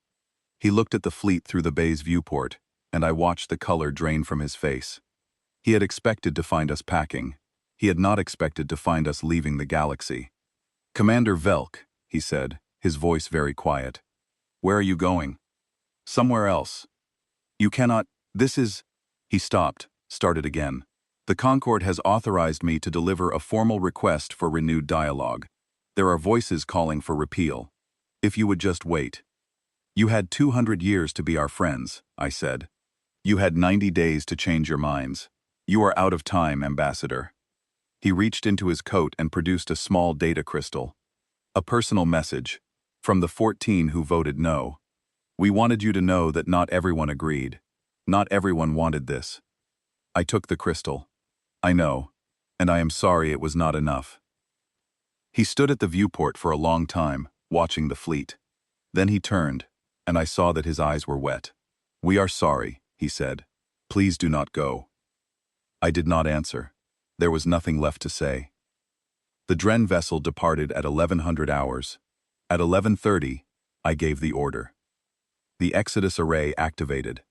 He looked at the fleet through the bay's viewport, and I watched the color drain from his face. He had expected to find us packing. He had not expected to find us leaving the galaxy. "Commander Velk," he said, his voice very quiet. "Where are you going?" "Somewhere else." "You cannot, this is—" He stopped, started again. "The Concord has authorized me to deliver a formal request for renewed dialogue. There are voices calling for repeal. If you would just wait." "You had 200 years to be our friends," I said. "You had 90 days to change your minds. You are out of time, Ambassador." He reached into his coat and produced a small data crystal. "A personal message. From the 14 who voted no. We wanted you to know that not everyone agreed. Not everyone wanted this." I took the crystal. "I know, and I am sorry it was not enough." He stood at the viewport for a long time, watching the fleet. Then he turned, and I saw that his eyes were wet. "We are sorry," he said. "Please do not go." I did not answer. There was nothing left to say. The Dren vessel departed at 1100 hours. At 11:30, I gave the order. The Exodus array activated.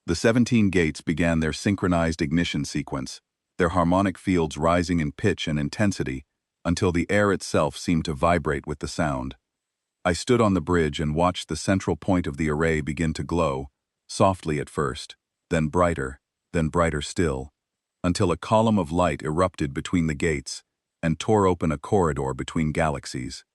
The 17 gates began their synchronized ignition sequence, their harmonic fields rising in pitch and intensity until the air itself seemed to vibrate with the sound. I stood on the bridge and watched the central point of the array begin to glow, softly at first, then brighter still, until a column of light erupted between the gates and tore open a corridor between galaxies.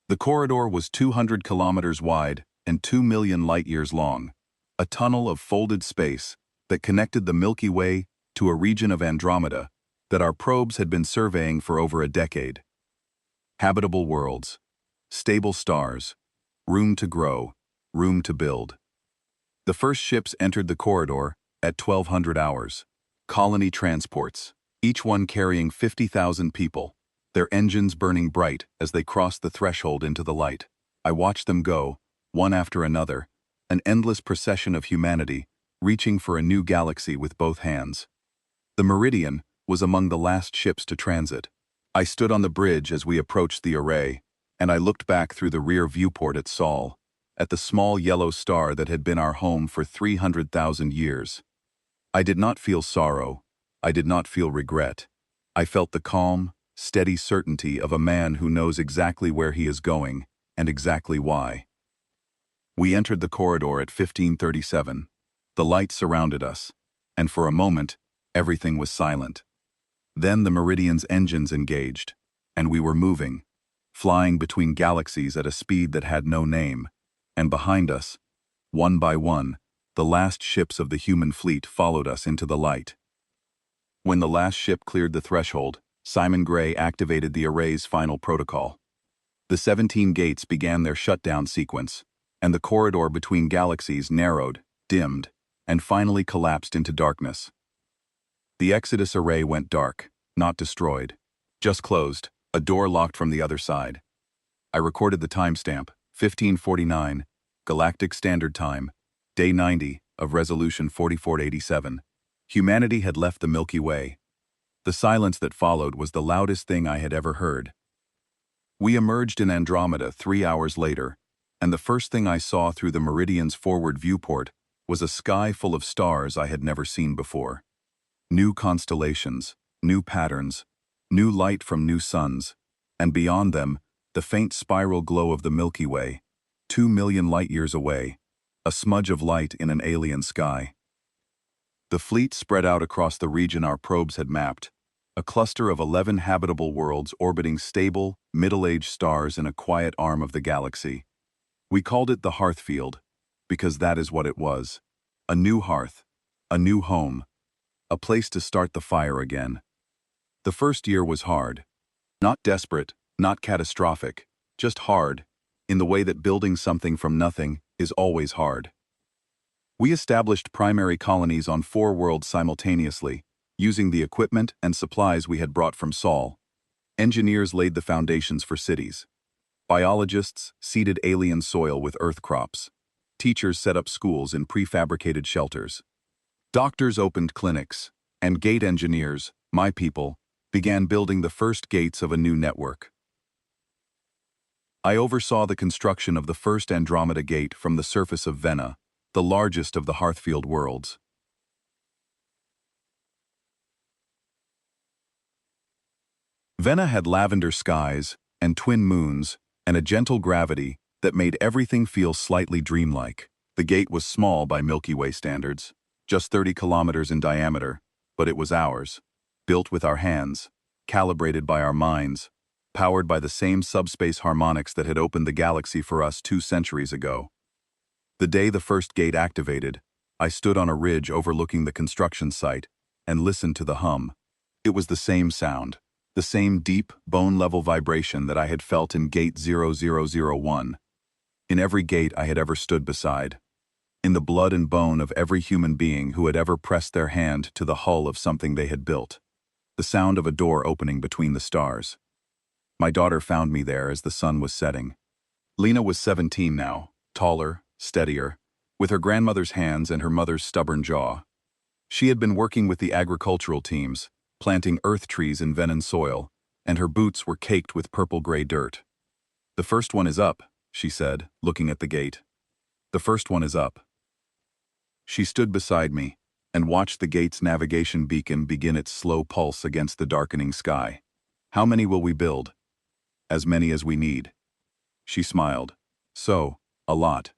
The corridor was 200 kilometers wide and 2 million light-years long, a tunnel of folded space that connected the Milky Way to a region of Andromeda that our probes had been surveying for over a decade. Habitable worlds, stable stars, room to grow, room to build. The first ships entered the corridor at 1200 hours. Colony transports, each one carrying 50,000 people, their engines burning bright as they crossed the threshold into the light. I watched them go, one after another, an endless procession of humanity, reaching for a new galaxy with both hands. The Meridian was among the last ships to transit. I stood on the bridge as we approached the array, and I looked back through the rear viewport at Sol, at the small yellow star that had been our home for 300,000 years. I did not feel sorrow. I did not feel regret. I felt the calm, steady certainty of a man who knows exactly where he is going and exactly why. We entered the corridor at 1537. The light surrounded us, and for a moment, everything was silent. Then the Meridian's engines engaged, and we were moving, flying between galaxies at a speed that had no name, and behind us, one by one, the last ships of the human fleet followed us into the light. When the last ship cleared the threshold, Simon Gray activated the array's final protocol. The 17 gates began their shutdown sequence, and the corridor between galaxies narrowed, dimmed, and finally collapsed into darkness. The Exodus array went dark, not destroyed, just closed, a door locked from the other side. I recorded the timestamp, 1549, Galactic Standard Time, Day 90 of Resolution 4487. Humanity had left the Milky Way. The silence that followed was the loudest thing I had ever heard. We emerged in Andromeda 3 hours later, and the first thing I saw through the Meridian's forward viewport was a sky full of stars I had never seen before. New constellations, new patterns, new light from new suns, and beyond them, the faint spiral glow of the Milky Way, 2 million light-years away, a smudge of light in an alien sky. The fleet spread out across the region our probes had mapped, a cluster of 11 habitable worlds orbiting stable, middle-aged stars in a quiet arm of the galaxy. We called it the Hearthfield, because that is what it was. A new hearth, a new home, a place to start the fire again. The first year was hard. Not desperate, not catastrophic, just hard, in the way that building something from nothing is always hard. We established primary colonies on 4 worlds simultaneously, using the equipment and supplies we had brought from Sol. Engineers laid the foundations for cities. Biologists seeded alien soil with earth crops. Teachers set up schools in prefabricated shelters. Doctors opened clinics, and gate engineers, my people, began building the first gates of a new network. I oversaw the construction of the first Andromeda Gate from the surface of Vena, the largest of the Hearthfield worlds. Vena had lavender skies and twin moons and a gentle gravity that made everything feel slightly dreamlike. The gate was small by Milky Way standards, just 30 kilometers in diameter, but it was ours, built with our hands, calibrated by our minds, powered by the same subspace harmonics that had opened the galaxy for us 2 centuries ago. The day the first gate activated, I stood on a ridge overlooking the construction site and listened to the hum. It was the same sound, the same deep, bone-level vibration that I had felt in Gate 0001. In every gate I had ever stood beside. In the blood and bone of every human being who had ever pressed their hand to the hull of something they had built. The sound of a door opening between the stars. My daughter found me there as the sun was setting. Lena was 17 now, taller, steadier, with her grandmother's hands and her mother's stubborn jaw. She had been working with the agricultural teams, planting earth trees in Venan soil, and her boots were caked with purple-gray dirt. "The first one is up," she said, looking at the gate. "The first one is up." She stood beside me and watched the gate's navigation beacon begin its slow pulse against the darkening sky. "How many will we build?" "As many as we need." She smiled. "So, a lot.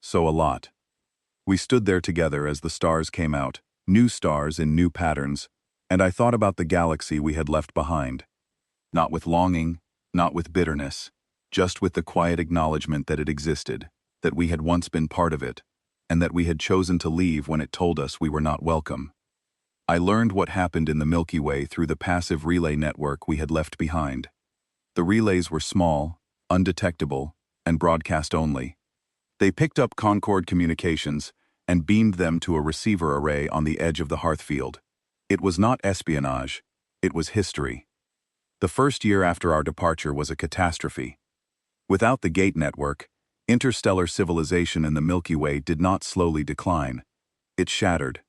So a lot." We stood there together as the stars came out, new stars in new patterns, and I thought about the galaxy we had left behind. Not with longing, not with bitterness, just with the quiet acknowledgement that it existed, that we had once been part of it, and that we had chosen to leave when it told us we were not welcome. I learned what happened in the Milky Way through the passive relay network we had left behind. The relays were small, undetectable, and broadcast only. They picked up Concord communications and beamed them to a receiver array on the edge of the Hearthfield. It was not espionage, it was history. The first year after our departure was a catastrophe. Without the gate network, interstellar civilization in the Milky Way did not slowly decline. It shattered.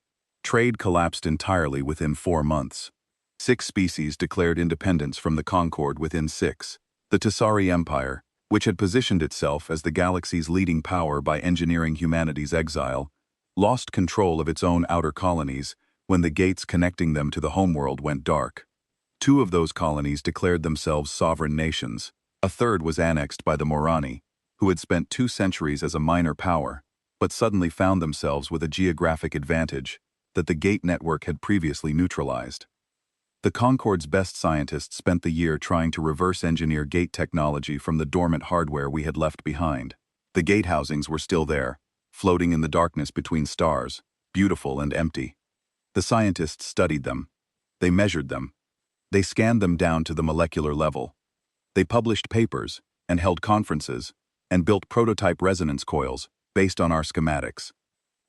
Trade collapsed entirely within 4 months. 6 species declared independence from the Concord within 6. The Tessari Empire, which had positioned itself as the galaxy's leading power by engineering humanity's exile, lost control of its own outer colonies when the gates connecting them to the homeworld went dark. 2 of those colonies declared themselves sovereign nations. A third was annexed by the Morani, who had spent 2 centuries as a minor power, but suddenly found themselves with a geographic advantage that the gate network had previously neutralized. The Concord's best scientists spent the year trying to reverse engineer gate technology from the dormant hardware we had left behind. The gate housings were still there, floating in the darkness between stars, beautiful and empty. The scientists studied them, They measured them. They scanned them down to the molecular level. They published papers, and held conferences, and built prototype resonance coils based on our schematics.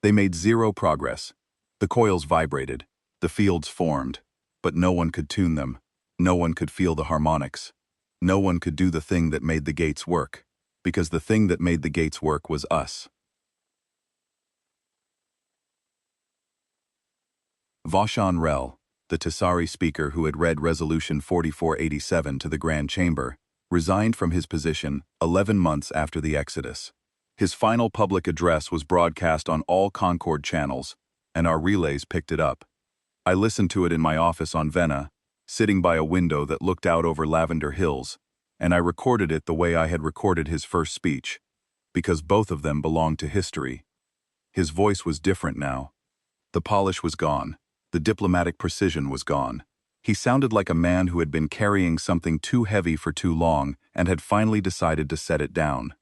They made zero progress. The coils vibrated, the fields formed, but no one could tune them. No one could feel the harmonics. No one could do the thing that made the gates work, because the thing that made the gates work was us. Vauchan Rel, the Tessari speaker who had read Resolution 4487 to the Grand Chamber, resigned from his position 11 months after the Exodus. His final public address was broadcast on all Concord channels, and our relays picked it up. I listened to it in my office on Vena, sitting by a window that looked out over Lavender Hills, and I recorded it the way I had recorded his first speech, because both of them belonged to history. His voice was different now. The polish was gone. The diplomatic precision was gone. He sounded like a man who had been carrying something too heavy for too long and had finally decided to set it down.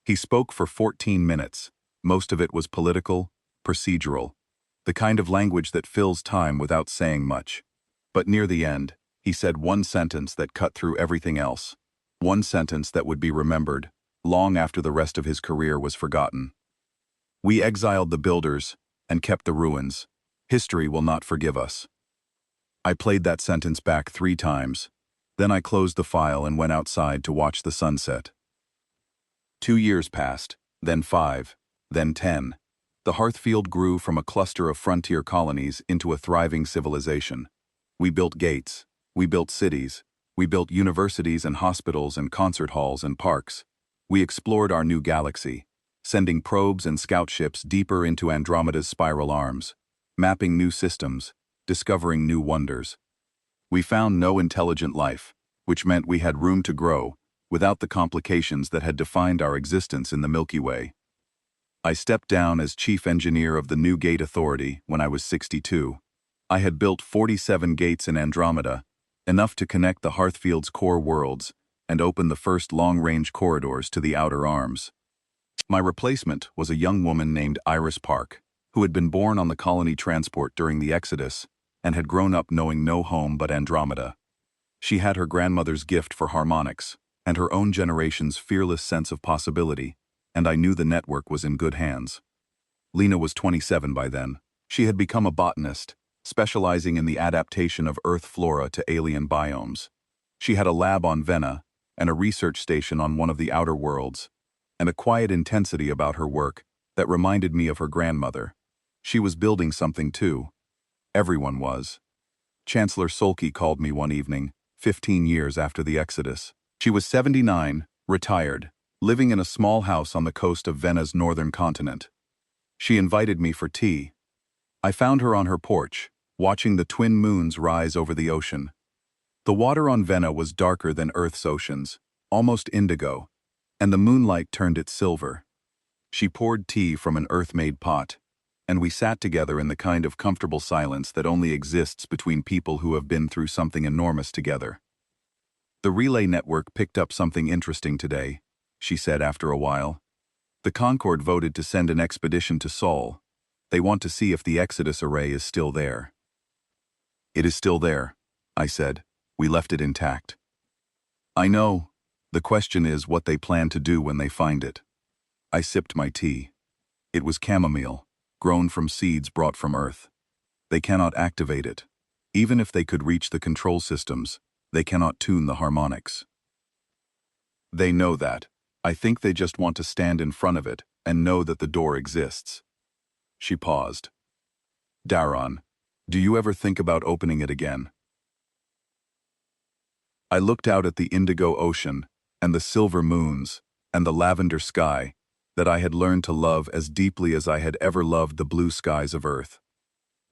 He spoke for 14 minutes. Most of it was political, procedural, the kind of language that fills time without saying much. But near the end, he said one sentence that cut through everything else. One sentence that would be remembered, long after the rest of his career was forgotten. We exiled the builders and kept the ruins. History will not forgive us. I played that sentence back 3 times. Then I closed the file and went outside to watch the sunset. 2 years passed, then 5, then 10. The Hearthfield grew from a cluster of frontier colonies into a thriving civilization. We built gates. We built cities. We built universities and hospitals and concert halls and parks. We explored our new galaxy, sending probes and scout ships deeper into Andromeda's spiral arms, mapping new systems, discovering new wonders. We found no intelligent life, which meant we had room to grow, without the complications that had defined our existence in the Milky Way. I stepped down as chief engineer of the new Gate Authority when I was 62. I had built 47 gates in Andromeda, enough to connect the Hearthfield's core worlds and open the first long-range corridors to the outer arms. My replacement was a young woman named Iris Park, who had been born on the colony transport during the Exodus and had grown up knowing no home but Andromeda. She had her grandmother's gift for harmonics and her own generation's fearless sense of possibility, and I knew the network was in good hands. Lena was 27 by then. She had become a botanist, specializing in the adaptation of Earth flora to alien biomes. She had a lab on Vena and a research station on one of the outer worlds, and a quiet intensity about her work that reminded me of her grandmother. She was building something too. Everyone was. Chancellor Solke called me one evening, 15 years after the Exodus. She was 79, retired, living in a small house on the coast of Vena's northern continent. She invited me for tea. I found her on her porch, watching the twin moons rise over the ocean. The water on Vena was darker than Earth's oceans, almost indigo, and the moonlight turned it silver. She poured tea from an earth-made pot, and we sat together in the kind of comfortable silence that only exists between people who have been through something enormous together. "The relay network picked up something interesting today," she said after a while. "The Concord voted to send an expedition to Sol. They want to see if the Exodus array is still there." "It is still there," I said. "We left it intact." "I know. The question is what they plan to do when they find it." I sipped my tea. It was chamomile, grown from seeds brought from Earth. They cannot activate it. Even if they could reach the control systems, they cannot tune the harmonics. They know that. I think they just want to stand in front of it and know that the door exists. She paused. "Daron, do you ever think about opening it again?" I looked out at the indigo ocean and the silver moons and the lavender sky that I had learned to love as deeply as I had ever loved the blue skies of Earth.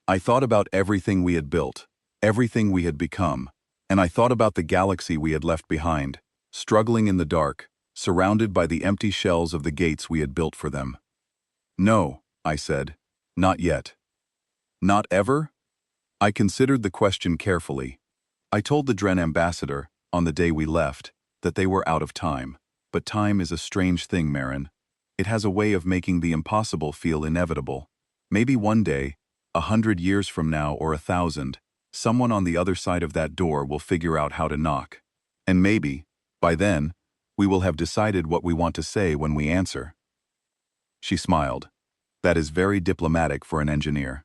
I thought about everything we had built, everything we had become, and I thought about the galaxy we had left behind, struggling in the dark, surrounded by the empty shells of the gates we had built for them. "No," I said, "not yet." "Not ever?" I considered the question carefully. I told the Dren ambassador, on the day we left, that they were out of time. But time is a strange thing, Marin. It has a way of making the impossible feel inevitable. Maybe one day, 100 years from now or 1,000, Someone on the other side of that door will figure out how to knock. And maybe, by then, we will have decided what we want to say when we answer." She smiled. "That is very diplomatic for an engineer."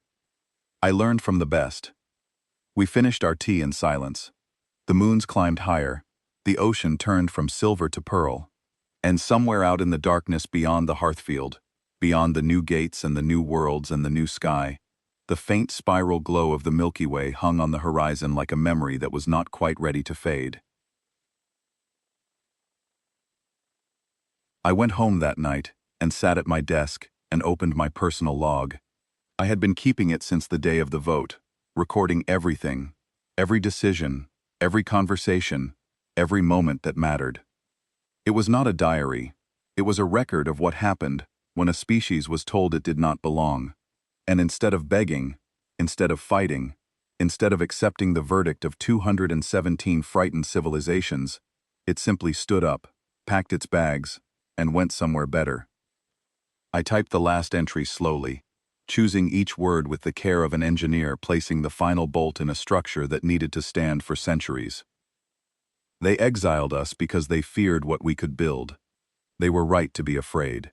I learned from the best. We finished our tea in silence. The moons climbed higher, the ocean turned from silver to pearl, and somewhere out in the darkness beyond the hearthfield, beyond the new gates and the new worlds and the new sky, the faint spiral glow of the Milky Way hung on the horizon like a memory that was not quite ready to fade. I went home that night and sat at my desk and opened my personal log. I had been keeping it since the day of the vote, recording everything, every decision, every conversation, every moment that mattered. It was not a diary. It was a record of what happened when a species was told it did not belong. And instead of begging, instead of fighting, instead of accepting the verdict of 217 frightened civilizations, it simply stood up, packed its bags, and went somewhere better. I typed the last entry slowly, choosing each word with the care of an engineer placing the final bolt in a structure that needed to stand for centuries. They exiled us because they feared what we could build. They were right to be afraid.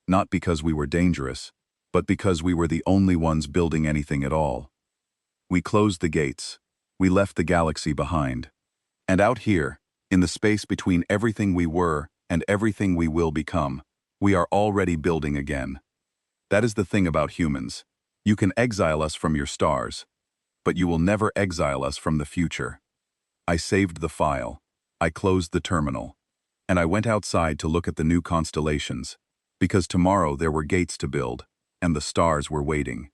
Not because we were dangerous, but because we were the only ones building anything at all. We closed the gates. We left the galaxy behind. And out here, in the space between everything we were and everything we will become, we are already building again. That is the thing about humans. You can exile us from your stars, but you will never exile us from the future. I saved the file. I closed the terminal. And I went outside to look at the new constellations, because tomorrow there were gates to build, and the stars were waiting.